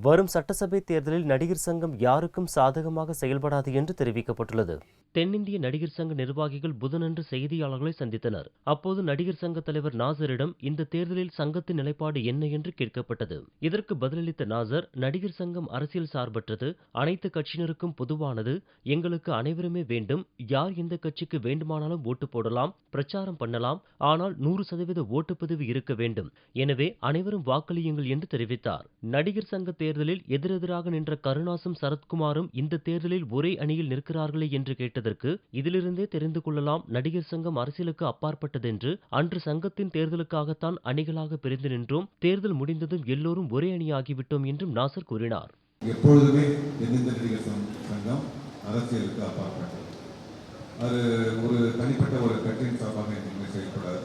வரும் சட்டசபை தேர்தலில் நடிகர் சங்கம் யாருக்கும் சாதகமாக செயல்படாது என்று தெரிவிக்கப்பட்டுள்ளது. தென்னிந்திய நடிகர் சங்க நிர்வாகிகள் புதனன்று செய்தியாளர்களை சந்தித்தனர். அப்போது நடிகர் சங்க தலைவர் நாசரிடம் இந்த தேர்தலில் சங்கத்தின் நிலைப்பாடு என்ன என்று கேட்கப்பட்டது. இதற்கு பதிலளித்த நாசர், நடிகர் சங்கம் அரசியல் சார்பற்றது, அனைத்து கட்சியினருக்கும் பொதுவானது, எங்களுக்கு அனைவருமே வேண்டும், யார் எந்த கட்சிக்கு வேண்டுமானாலும் ஓட்டு போடலாம், பிரச்சாரம் பண்ணலாம், ஆனால் 100% ஓட்டுப்பதிவு இருக்க வேண்டும். எனவே அனைவரும் வாக்களியுங்கள் என்று தெரிவித்தார். நடிகர் சங்க தேர்தலில் எதிரெதிராக நின்ற கருணாசும் சரத்குமாரும் இந்த தேர்தலில் ஒரே அணியில் நிற்கிறார்களே என்று கேட்டதற்கு, இதிலிருந்தே தெரிந்து கொள்ளலாம் நடிகர் சங்கம் அரசியலுக்கு அப்பாற்பட்டதென்று. அன்று சங்கத்தின் தேர்தலுக்காகத்தான் அணிகளாக பிரிந்து நின்றோம், தேர்தல் முடிந்ததும் எல்லோரும் ஒரே அணியாகிவிட்டோம் என்றும் நாசர் கூறினார். எப்பொழுதுமே நடிகர் சங்கம் அரசியலுக்கு அப்பாற்பட்டது. அது ஒரு தனிப்பட்ட ஒரு கட்சியின் சார்பாக செயல்படாது.